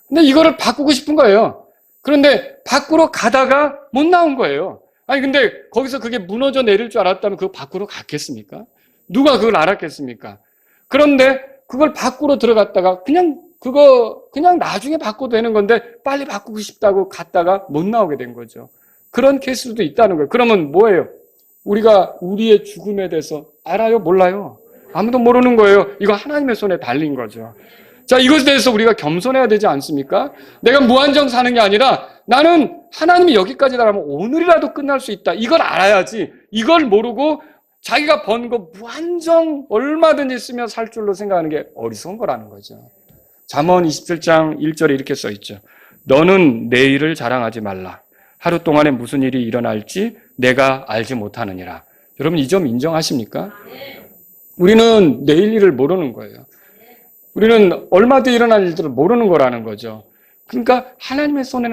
근데 이거를 바꾸고 싶은 거예요. 그런데 밖으로 가다가 못 나온 거예요. 아니 근데 거기서 그게 무너져 내릴 줄 알았다면 그거 밖으로 갔겠습니까? 누가 그걸 알았겠습니까? 그런데 그걸 밖으로 들어갔다가 그냥 나중에 바꿔도 되는 건데 빨리 바꾸고 싶다고 갔다가 못 나오게 된 거죠. 그런 케이스도 있다는 거예요. 그러면 뭐예요? 우리가 우리의 죽음에 대해서 알아요? 몰라요? 아무도 모르는 거예요. 이거 하나님의 손에 달린 거죠. 자, 이것에 대해서 우리가 겸손해야 되지 않습니까? 내가 무한정 사는 게 아니라 나는 하나님이 여기까지라면 오늘이라도 끝날 수 있다. 이걸 알아야지. 이걸 모르고 자기가 번 거 무한정 얼마든지 쓰며 살 줄로 생각하는 게 어리석은 거라는 거죠. 잠언 27장 1절에 이렇게 써 있죠. 너는 내일을 자랑하지 말라. 하루 동안에 무슨 일이 일어날지 내가 알지 못하느니라. 여러분, 이 점 인정하십니까? 우리는 내일 일을 모르는 거예요. 우리는 얼마 뒤에 일어날 일들을 모르는 거라는 거죠. 그러니까 하나님의 손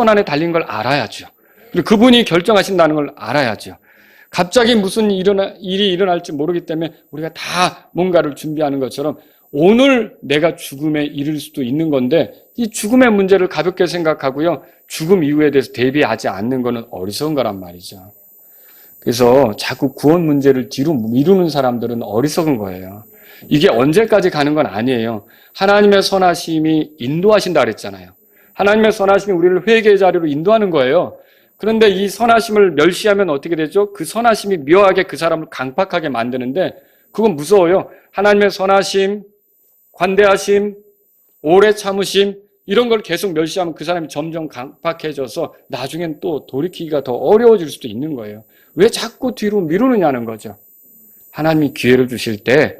안에 달린 걸 알아야죠. 그리고 그분이 결정하신다는 걸 알아야죠. 갑자기 무슨 일이 일어날지 모르기 때문에 우리가 다 뭔가를 준비하는 것처럼 오늘 내가 죽음에 이를 수도 있는 건데 이 죽음의 문제를 가볍게 생각하고요. 죽음 이후에 대해서 대비하지 않는 것은 어리석은 거란 말이죠. 그래서 자꾸 구원 문제를 뒤로 미루는 사람들은 어리석은 거예요. 이게 언제까지 가는 건 아니에요. 하나님의 선하심이 인도하신다 그랬잖아요. 하나님의 선하심이 우리를 회개의 자리로 인도하는 거예요. 그런데 이 선하심을 멸시하면 어떻게 되죠? 그 선하심이 묘하게 그 사람을 강팍하게 만드는데 그건 무서워요. 하나님의 선하심, 관대하심, 오래 참으심 이런 걸 계속 멸시하면 그 사람이 점점 강팍해져서 나중엔 또 돌이키기가 더 어려워질 수도 있는 거예요. 왜 자꾸 뒤로 미루느냐는 거죠. 하나님이 기회를 주실 때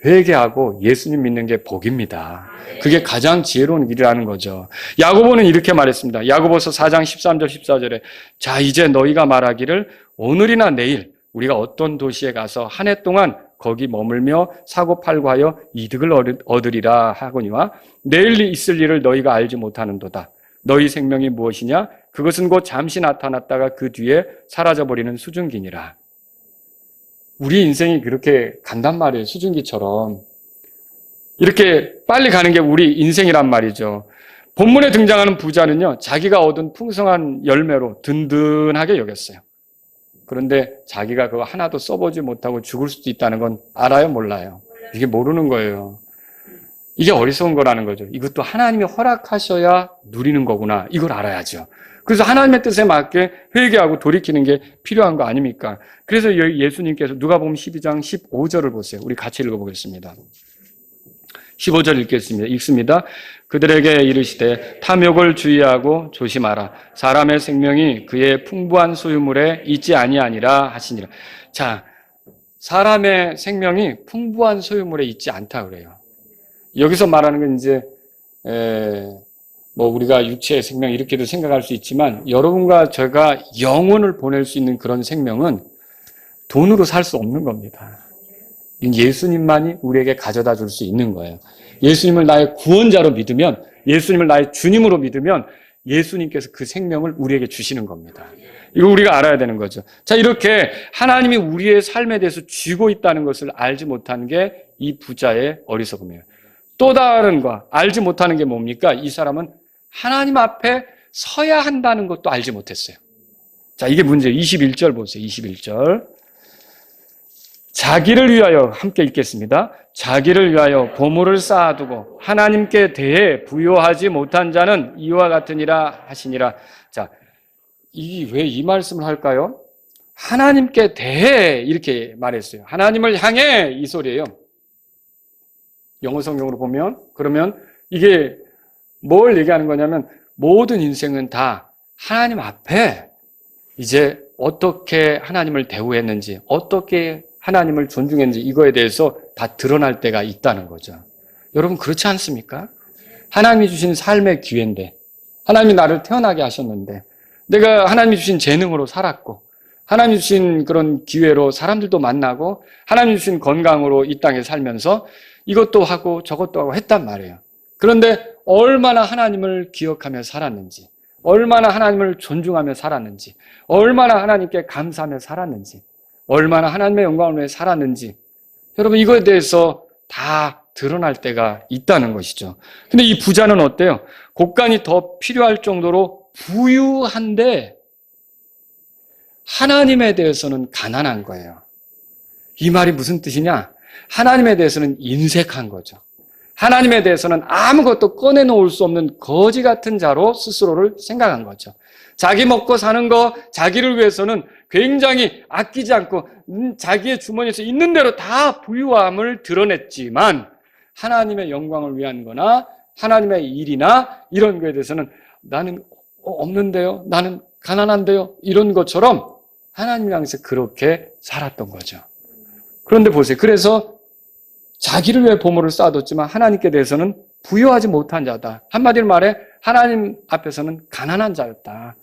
회개하고 예수님 믿는 게 복입니다. 그게 가장 지혜로운 일이라는 거죠. 야고보는 이렇게 말했습니다. 야고보서 4장 13절 14절에 자 이제 너희가 말하기를 오늘이나 내일 우리가 어떤 도시에 가서 한 해 동안 거기 머물며 사고 팔고 하여 이득을 얻으리라 하거니와 내일 있을 일을 너희가 알지 못하는도다. 너희 생명이 무엇이냐? 그것은 곧 잠시 나타났다가 그 뒤에 사라져버리는 수증기니라. 우리 인생이 그렇게 간단 말이에요. 수증기처럼. 이렇게 빨리 가는 게 우리 인생이란 말이죠. 본문에 등장하는 부자는요, 자기가 얻은 풍성한 열매로 든든하게 여겼어요. 그런데 자기가 그거 하나도 써보지 못하고 죽을 수도 있다는 건 알아요, 몰라요? 이게 모르는 거예요. 이게 어리석은 거라는 거죠. 이것도 하나님이 허락하셔야 누리는 거구나. 이걸 알아야죠. 그래서 하나님의 뜻에 맞게 회개하고 돌이키는 게 필요한 거 아닙니까? 그래서 예수님께서 누가복음 12장 15절을 보세요. 우리 같이 읽어보겠습니다. 15절 읽습니다. 그들에게 이르시되 탐욕을 주의하고 조심하라. 사람의 생명이 그의 풍부한 소유물에 있지 아니하니라 하시니라. 자, 사람의 생명이 풍부한 소유물에 있지 않다 그래요. 여기서 말하는 건 이제 우리가 육체의 생명 이렇게도 생각할 수 있지만 여러분과 제가 영혼을 보낼 수 있는 그런 생명은 돈으로 살 수 없는 겁니다. 예수님만이 우리에게 가져다 줄 수 있는 거예요. 예수님을 나의 구원자로 믿으면, 예수님을 나의 주님으로 믿으면 예수님께서 그 생명을 우리에게 주시는 겁니다. 이거 우리가 알아야 되는 거죠. 자, 이렇게 하나님이 우리의 삶에 대해서 쥐고 있다는 것을 알지 못한 게 이 부자의 어리석음이에요. 또 다른 거, 알지 못하는 게 뭡니까? 이 사람은 하나님 앞에 서야 한다는 것도 알지 못했어요. 자, 이게 문제예요. 21절 보세요. 21절. 자기를 위하여, 함께 읽겠습니다. 자기를 위하여 보물을 쌓아두고 하나님께 대해 부요하지 못한 자는 이와 같으니라 하시니라. 자, 왜 이 말씀을 할까요? 하나님께 대해 이렇게 말했어요. 하나님을 향해 이 소리예요. 영어 성경으로 보면, 그러면 이게 뭘 얘기하는 거냐면 모든 인생은 다 하나님 앞에 이제 어떻게 하나님을 대우했는지, 어떻게 하나님을 존중했는지 이거에 대해서 다 드러날 때가 있다는 거죠. 여러분 그렇지 않습니까? 하나님이 주신 삶의 기회인데, 하나님이 나를 태어나게 하셨는데, 내가 하나님이 주신 재능으로 살았고, 하나님이 주신 그런 기회로 사람들도 만나고, 하나님이 주신 건강으로 이 땅에 살면서 이것도 하고 저것도 하고 했단 말이에요. 그런데 얼마나 하나님을 기억하며 살았는지, 얼마나 하나님을 존중하며 살았는지, 얼마나 하나님께 감사하며 살았는지, 얼마나 하나님의 영광을 위해 살았는지, 여러분 이거에 대해서 다 드러날 때가 있다는 것이죠. 근데 이 부자는 어때요? 곡간이 더 필요할 정도로 부유한데 하나님에 대해서는 가난한 거예요. 이 말이 무슨 뜻이냐? 하나님에 대해서는 인색한 거죠. 하나님에 대해서는 아무것도 꺼내놓을 수 없는 거지 같은 자로 스스로를 생각한 거죠. 자기 먹고 사는 거, 자기를 위해서는 굉장히 아끼지 않고 자기의 주머니에서 있는 대로 다 부유함을 드러냈지만 하나님의 영광을 위한 거나 하나님의 일이나 이런 거에 대해서는 나는 없는데요, 나는 가난한데요, 이런 것처럼 하나님 향해서 그렇게 살았던 거죠. 그런데 보세요. 그래서 자기를 위해 보물을 쌓아뒀지만 하나님께 대해서는 부유하지 못한 자다. 한마디로 말해 하나님 앞에서는 가난한 자였다.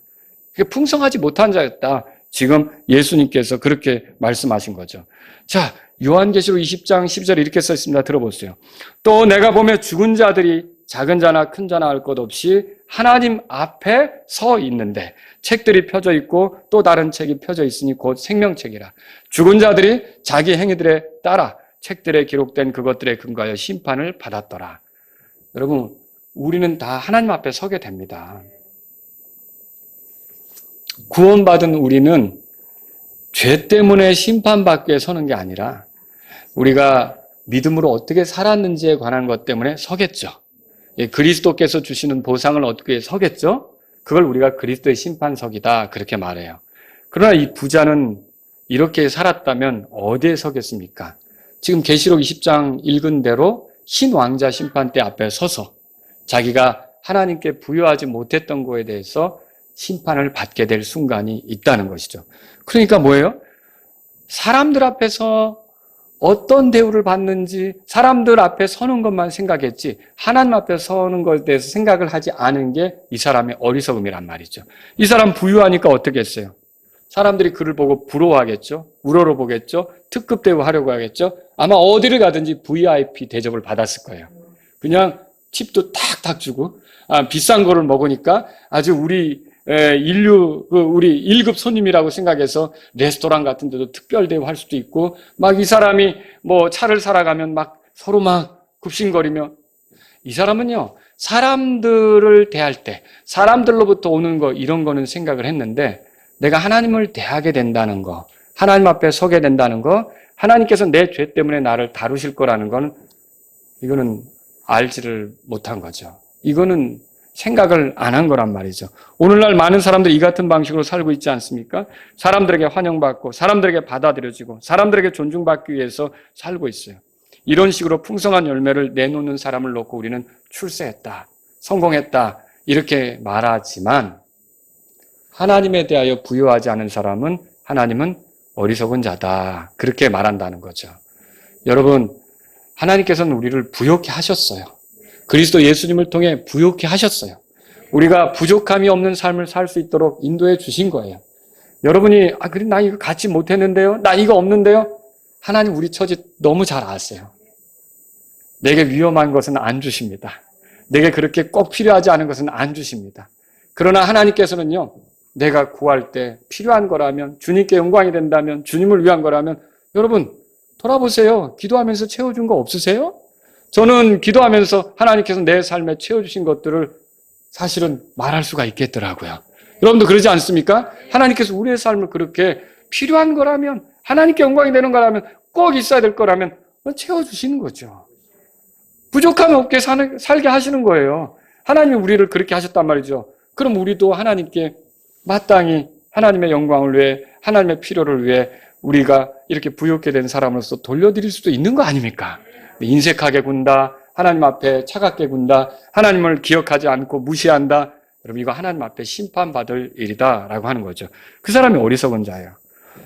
풍성하지 못한 자였다. 지금 예수님께서 그렇게 말씀하신 거죠. 자, 요한계시록 20장 10절에 이렇게 써 있습니다. 들어보세요. 또 내가 보며 죽은 자들이 작은 자나 큰 자나 할 것 없이 하나님 앞에 서 있는데 책들이 펴져 있고 또 다른 책이 펴져 있으니 곧 생명책이라. 죽은 자들이 자기 행위들에 따라 책들에 기록된 그것들에 근거하여 심판을 받았더라. 여러분, 우리는 다 하나님 앞에 서게 됩니다. 구원받은 우리는 죄 때문에 심판받게 서는 게 아니라 우리가 믿음으로 어떻게 살았는지에 관한 것 때문에 서겠죠. 그리스도께서 주시는 보상을 얻기 서겠죠. 그걸 우리가 그리스도의 심판석이다 그렇게 말해요. 그러나 이 부자는 이렇게 살았다면 어디에 서겠습니까? 지금 계시록 20장 읽은 대로 흰 왕자 심판대 앞에 서서 자기가 하나님께 부여하지 못했던 거에 대해서 심판을 받게 될 순간이 있다는 것이죠. 그러니까 뭐예요? 사람들 앞에서 어떤 대우를 받는지 사람들 앞에 서는 것만 생각했지 하나님 앞에 서는 것에 대해서 생각을 하지 않은 게 이 사람의 어리석음이란 말이죠. 이 사람 부유하니까 어떻게 했어요? 사람들이 그를 보고 부러워하겠죠. 우러러보겠죠. 특급 대우하려고 하겠죠. 아마 어디를 가든지 VIP 대접을 받았을 거예요. 그냥 팁도 탁탁 주고 비싼 거를 먹으니까 아주 우리 1급 손님이라고 생각해서 레스토랑 같은 데도 특별 대우할 수도 있고 막 이 사람이 뭐 차를 사러 가면 막 서로 막 굽신거리며 이 사람은요 사람들을 대할 때, 사람들로부터 오는 거, 이런 거는 생각을 했는데, 내가 하나님을 대하게 된다는 거, 하나님 앞에 서게 된다는 거, 하나님께서 내 죄 때문에 나를 다루실 거라는 건, 이거는 알지를 못한 거죠. 이거는 생각을 안 한 거란 말이죠. 오늘날 많은 사람들이 이 같은 방식으로 살고 있지 않습니까? 사람들에게 환영받고, 사람들에게 받아들여지고, 사람들에게 존중받기 위해서 살고 있어요. 이런 식으로 풍성한 열매를 내놓는 사람을 놓고 우리는 출세했다, 성공했다, 이렇게 말하지만, 하나님에 대하여 부여하지 않은 사람은 하나님은 어리석은 자다, 그렇게 말한다는 거죠. 여러분, 하나님께서는 우리를 부욕케 하셨어요. 그리스도 예수님을 통해 부욕케 하셨어요. 우리가 부족함이 없는 삶을 살 수 있도록 인도해 주신 거예요. 여러분이 그래 나 이거 갖지 못했는데요? 나 이거 없는데요? 하나님 우리 처지 너무 잘 아세요. 내게 위험한 것은 안 주십니다. 내게 그렇게 꼭 필요하지 않은 것은 안 주십니다. 그러나 하나님께서는요, 내가 구할 때 필요한 거라면, 주님께 영광이 된다면, 주님을 위한 거라면, 여러분 돌아보세요. 기도하면서 채워준 거 없으세요? 저는 기도하면서 하나님께서 내 삶에 채워주신 것들을 사실은 말할 수가 있겠더라고요. 여러분도 그러지 않습니까? 하나님께서 우리의 삶을 그렇게 필요한 거라면, 하나님께 영광이 되는 거라면, 꼭 있어야 될 거라면 채워주시는 거죠. 부족함이 없게 살게 하시는 거예요. 하나님이 우리를 그렇게 하셨단 말이죠. 그럼 우리도 하나님께 마땅히 하나님의 영광을 위해, 하나님의 필요를 위해 우리가 이렇게 부욕게 된 사람으로서 돌려드릴 수도 있는 거 아닙니까? 인색하게 군다, 하나님 앞에 차갑게 군다, 하나님을 기억하지 않고 무시한다, 여러분 이거 하나님 앞에 심판받을 일이다라고 하는 거죠. 그 사람이 어리석은 자예요.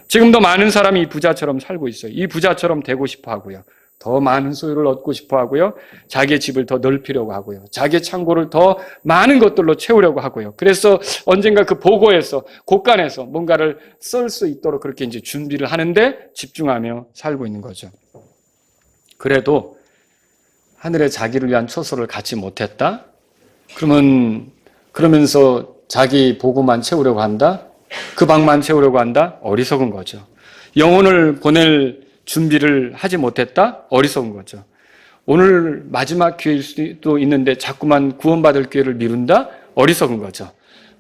지금도 많은 사람이 이 부자처럼 살고 있어요. 이 부자처럼 되고 싶어 하고요. 더 많은 소유를 얻고 싶어 하고요. 자기의 집을 더 넓히려고 하고요. 자기의 창고를 더 많은 것들로 채우려고 하고요. 그래서 언젠가 그 보고에서, 곳간에서 뭔가를 쓸 수 있도록 그렇게 이제 준비를 하는데 집중하며 살고 있는 거죠. 그래도 하늘에 자기를 위한 처소를 갖지 못했다? 그러면서 자기 보고만 채우려고 한다? 그 방만 채우려고 한다? 어리석은 거죠. 영혼을 보낼 준비를 하지 못했다? 어리석은 거죠. 오늘 마지막 기회일 수도 있는데 자꾸만 구원받을 기회를 미룬다? 어리석은 거죠.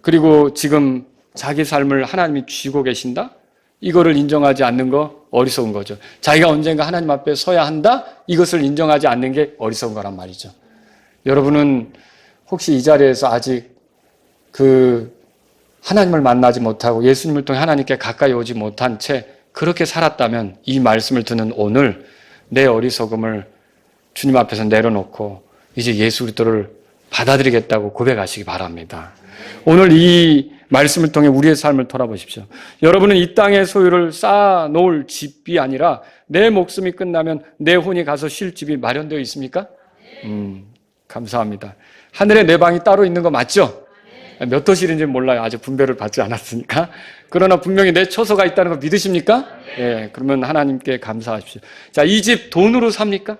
그리고 지금 자기 삶을 하나님이 쥐고 계신다? 이거를 인정하지 않는 거 어리석은 거죠. 자기가 언젠가 하나님 앞에 서야 한다? 이것을 인정하지 않는 게 어리석은 거란 말이죠. 여러분은 혹시 이 자리에서 아직 하나님을 만나지 못하고 예수님을 통해 하나님께 가까이 오지 못한 채 그렇게 살았다면 이 말씀을 듣는 오늘 내 어리석음을 주님 앞에서 내려놓고 이제 예수 그리스도를 받아들이겠다고 고백하시기 바랍니다. 오늘 이 말씀을 통해 우리의 삶을 돌아보십시오. 여러분은 이 땅의 소유를 쌓아놓을 집이 아니라 내 목숨이 끝나면 내 혼이 가서 쉴 집이 마련되어 있습니까? 감사합니다. 하늘에 내 방이 따로 있는 거 맞죠? 몇 호실인지 몰라요. 아직 분배를 받지 않았으니까. 그러나 분명히 내 처소가 있다는 거 믿으십니까? 예, 그러면 하나님께 감사하십시오. 자, 이 집 돈으로 삽니까?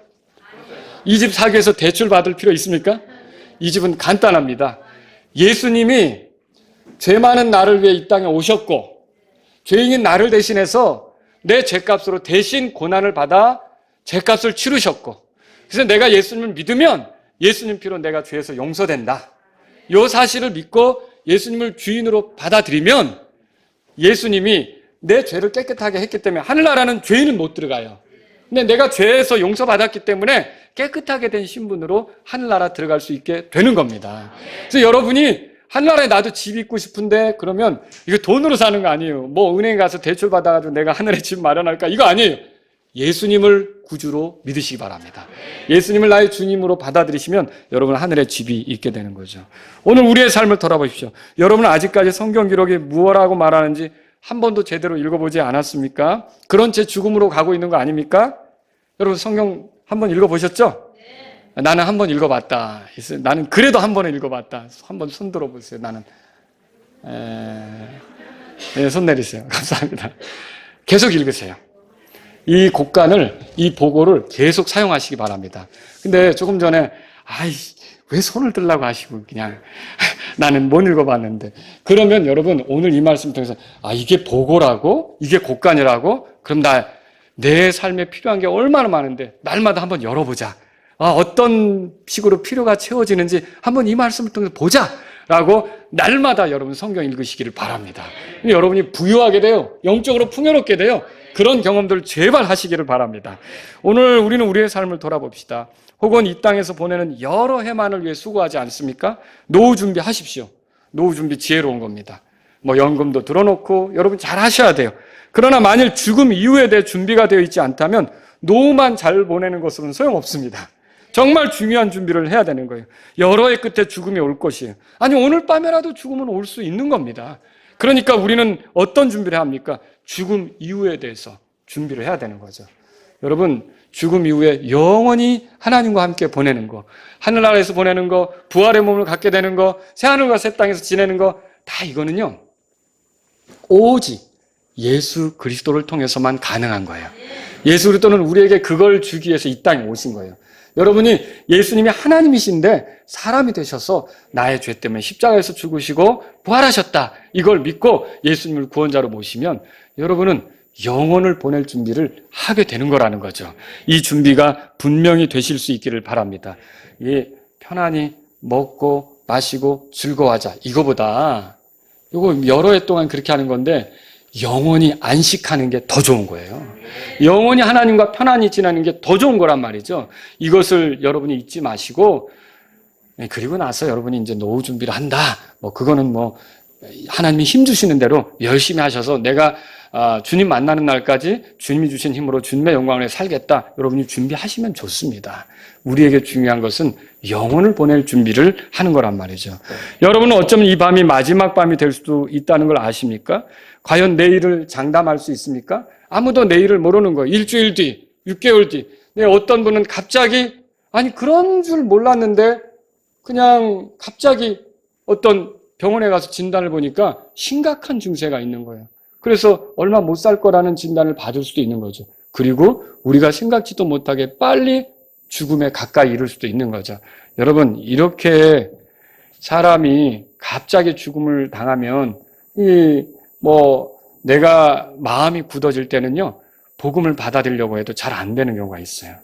이 집 사기 위해서 대출 받을 필요 있습니까? 이 집은 간단합니다. 예수님이 죄 많은 나를 위해 이 땅에 오셨고 죄인인 나를 대신해서 내 죄값으로 대신 고난을 받아 죄값을 치르셨고, 그래서 내가 예수님을 믿으면 예수님 피로 내가 죄에서 용서된다. 이 사실을 믿고 예수님을 주인으로 받아들이면 예수님이 내 죄를 깨끗하게 했기 때문에 하늘나라는 죄인은 못 들어가요. 근데 내가 죄에서 용서받았기 때문에 깨끗하게 된 신분으로 하늘나라 들어갈 수 있게 되는 겁니다. 그래서 여러분이 하늘나라에 나도 집 있고 싶은데 그러면 이거 돈으로 사는 거 아니에요. 뭐 은행 가서 대출 받아가지고 내가 하늘에 집 마련할까? 이거 아니에요. 예수님을 구주로 믿으시기 바랍니다. 예수님을 나의 주님으로 받아들이시면 여러분 하늘에 집이 있게 되는 거죠. 오늘 우리의 삶을 돌아보십시오. 여러분은 아직까지 성경 기록이 무엇라고 말하는지 한 번도 제대로 읽어보지 않았습니까? 그런 채 죽음으로 가고 있는 거 아닙니까? 여러분 성경 한 번 읽어보셨죠? 나는 한 번 읽어봤다. 나는 그래도 한 번은 읽어봤다. 한번 손 들어보세요. 나는 네, 손 내리세요. 감사합니다. 계속 읽으세요. 이 곡간을, 이 보고를 계속 사용하시기 바랍니다. 근데 조금 전에 왜 손을 들라고 하시고 그냥 나는 못 읽어봤는데, 그러면 여러분 오늘 이 말씀 통해서 이게 보고라고? 이게 곡간이라고? 그럼 내 삶에 필요한 게 얼마나 많은데 날마다 한번 열어보자. 어떤 식으로 필요가 채워지는지 한번 이 말씀을 통해서 보자라고 날마다 여러분 성경 읽으시기를 바랍니다. 여러분이 부유하게 돼요. 영적으로 풍요롭게 돼요. 그런 경험들 제발 하시기를 바랍니다. 오늘 우리는 우리의 삶을 돌아봅시다. 혹은 이 땅에서 보내는 여러 해만을 위해 수고하지 않습니까? 노후 준비하십시오. 노후 준비 지혜로운 겁니다. 연금도 들어놓고 여러분 잘 하셔야 돼요. 그러나 만일 죽음 이후에 대해 준비가 되어 있지 않다면 노후만 잘 보내는 것으로는 소용없습니다. 정말 중요한 준비를 해야 되는 거예요. 여러 해 끝에 죽음이 올 것이에요. 아니 오늘 밤에라도 죽음은 올 수 있는 겁니다. 그러니까 우리는 어떤 준비를 해야 합니까? 죽음 이후에 대해서 준비를 해야 되는 거죠. 여러분 죽음 이후에 영원히 하나님과 함께 보내는 거, 하늘나라에서 보내는 거, 부활의 몸을 갖게 되는 거, 새하늘과 새 땅에서 지내는 거, 다 이거는요 오직 예수 그리스도를 통해서만 가능한 거예요. 예수 그리스도는 우리에게 그걸 주기 위해서 이 땅에 오신 거예요. 여러분이 예수님이 하나님이신데 사람이 되셔서 나의 죄 때문에 십자가에서 죽으시고 부활하셨다, 이걸 믿고 예수님을 구원자로 모시면 여러분은 영혼을 보낼 준비를 하게 되는 거라는 거죠. 이 준비가 분명히 되실 수 있기를 바랍니다. 편안히 먹고 마시고 즐거워하자, 이거보다 이거 여러 해 동안 그렇게 하는 건데 영원히 안식하는 게 더 좋은 거예요. 영원히 하나님과 편안히 지내는 게 더 좋은 거란 말이죠. 이것을 여러분이 잊지 마시고, 그리고 나서 여러분이 이제 노후 준비를 한다, 그거는 하나님이 힘 주시는 대로 열심히 하셔서 내가 주님 만나는 날까지 주님이 주신 힘으로 주님의 영광을 살겠다, 여러분이 준비하시면 좋습니다. 우리에게 중요한 것은 영혼을 보낼 준비를 하는 거란 말이죠. 여러분은 어쩌면 이 밤이 마지막 밤이 될 수도 있다는 걸 아십니까? 과연 내일을 장담할 수 있습니까? 아무도 내일을 모르는 거예요. 일주일 뒤, 6개월 뒤. 어떤 분은 갑자기, 그런 줄 몰랐는데 그냥 갑자기 어떤 병원에 가서 진단을 보니까 심각한 증세가 있는 거예요. 그래서 얼마 못 살 거라는 진단을 받을 수도 있는 거죠. 그리고 우리가 생각지도 못하게 빨리 죽음에 가까이 이를 수도 있는 거죠. 여러분, 이렇게 사람이 갑자기 죽음을 당하면 내가 마음이 굳어질 때는요, 복음을 받아들이려고 해도 잘 안 되는 경우가 있어요.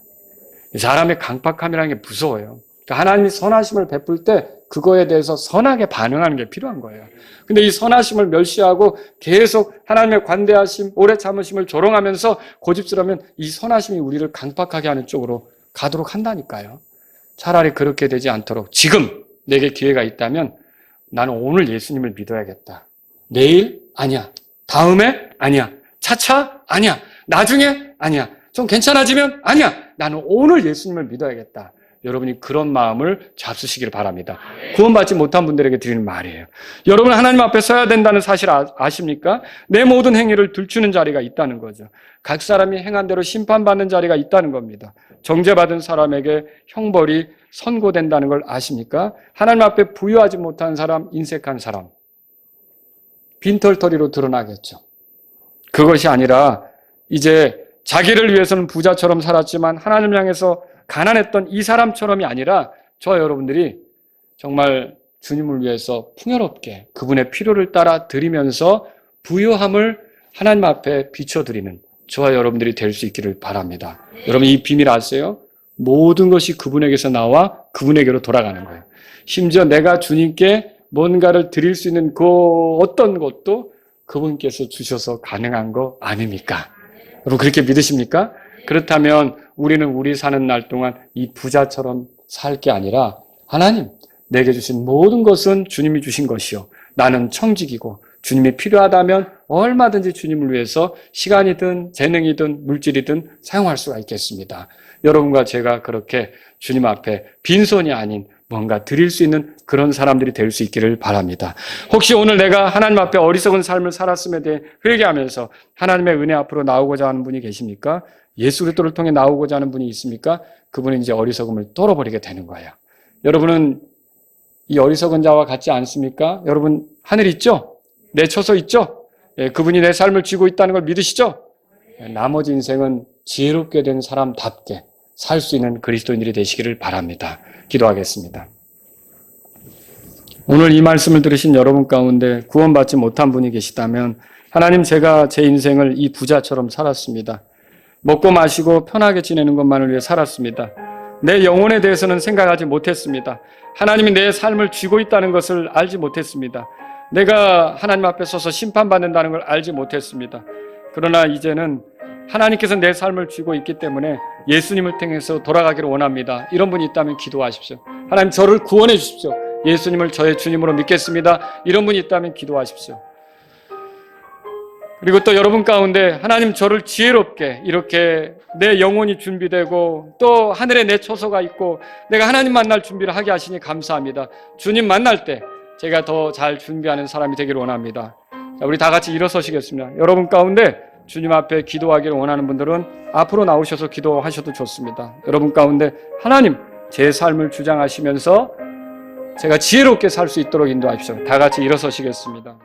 사람의 강팍함이라는 게 무서워요. 그러니까 하나님이 선하심을 베풀 때 그거에 대해서 선하게 반응하는 게 필요한 거예요. 근데 이 선하심을 멸시하고 계속 하나님의 관대하심, 오래 참으심을 조롱하면서 고집스러우면 이 선하심이 우리를 강팍하게 하는 쪽으로 가도록 한다니까요. 차라리 그렇게 되지 않도록 지금 내게 기회가 있다면 나는 오늘 예수님을 믿어야겠다. 내일? 아니야. 다음에? 아니야. 차차? 아니야. 나중에? 아니야. 좀 괜찮아지면? 아니야. 나는 오늘 예수님을 믿어야겠다. 여러분이 그런 마음을 잡수시길 바랍니다. 구원받지 못한 분들에게 드리는 말이에요. 여러분 하나님 앞에 서야 된다는 사실 아십니까? 내 모든 행위를 들추는 자리가 있다는 거죠. 각 사람이 행한 대로 심판받는 자리가 있다는 겁니다. 정죄받은 사람에게 형벌이 선고된다는 걸 아십니까? 하나님 앞에 부유하지 못한 사람, 인색한 사람, 빈털터리로 드러나겠죠. 그것이 아니라 이제 자기를 위해서는 부자처럼 살았지만 하나님을 향해서 가난했던 이 사람처럼이 아니라 저와 여러분들이 정말 주님을 위해서 풍요롭게 그분의 필요를 따라 드리면서 부유함을 하나님 앞에 비춰드리는 저와 여러분들이 될 수 있기를 바랍니다. 여러분 이 비밀 아세요? 모든 것이 그분에게서 나와 그분에게로 돌아가는 거예요. 심지어 내가 주님께 뭔가를 드릴 수 있는 그 어떤 것도 그분께서 주셔서 가능한 거 아닙니까? 여러분 그렇게 믿으십니까? 그렇다면 우리는 우리 사는 날 동안 이 부자처럼 살 게 아니라 하나님, 내게 주신 모든 것은 주님이 주신 것이요. 나는 청직이고 주님이 필요하다면 얼마든지 주님을 위해서 시간이든 재능이든 물질이든 사용할 수가 있겠습니다. 여러분과 제가 그렇게 주님 앞에 빈손이 아닌 뭔가 드릴 수 있는 그런 사람들이 될 수 있기를 바랍니다. 혹시 오늘 내가 하나님 앞에 어리석은 삶을 살았음에 대해 회개하면서 하나님의 은혜 앞으로 나오고자 하는 분이 계십니까? 예수 그리스도를 통해 나오고자 하는 분이 있습니까? 그분은 이제 어리석음을 떨어버리게 되는 거예요. 여러분은 이 어리석은 자와 같지 않습니까? 여러분 하늘 있죠? 내 처소 있죠? 그분이 내 삶을 쥐고 있다는 걸 믿으시죠? 나머지 인생은 지혜롭게 된 사람답게 살 수 있는 그리스도인들이 되시기를 바랍니다. 기도하겠습니다. 오늘 이 말씀을 들으신 여러분 가운데 구원받지 못한 분이 계시다면 하나님, 제가 제 인생을 이 부자처럼 살았습니다. 먹고 마시고 편하게 지내는 것만을 위해 살았습니다. 내 영혼에 대해서는 생각하지 못했습니다. 하나님이 내 삶을 쥐고 있다는 것을 알지 못했습니다. 내가 하나님 앞에 서서 심판받는다는 걸 알지 못했습니다. 그러나 이제는 하나님께서 내 삶을 쥐고 있기 때문에 예수님을 통해서 돌아가기를 원합니다. 이런 분이 있다면 기도하십시오. 하나님 저를 구원해 주십시오. 예수님을 저의 주님으로 믿겠습니다. 이런 분이 있다면 기도하십시오. 그리고 또 여러분 가운데 하나님 저를 지혜롭게 이렇게 내 영혼이 준비되고 또 하늘에 내 처소가 있고 내가 하나님 만날 준비를 하게 하시니 감사합니다. 주님 만날 때 제가 더 잘 준비하는 사람이 되기를 원합니다. 자, 우리 다 같이 일어서시겠습니다. 여러분 가운데 주님 앞에 기도하기를 원하는 분들은 앞으로 나오셔서 기도하셔도 좋습니다. 여러분 가운데 하나님 제 삶을 주장하시면서 제가 지혜롭게 살 수 있도록 인도하십시오. 다 같이 일어서시겠습니다.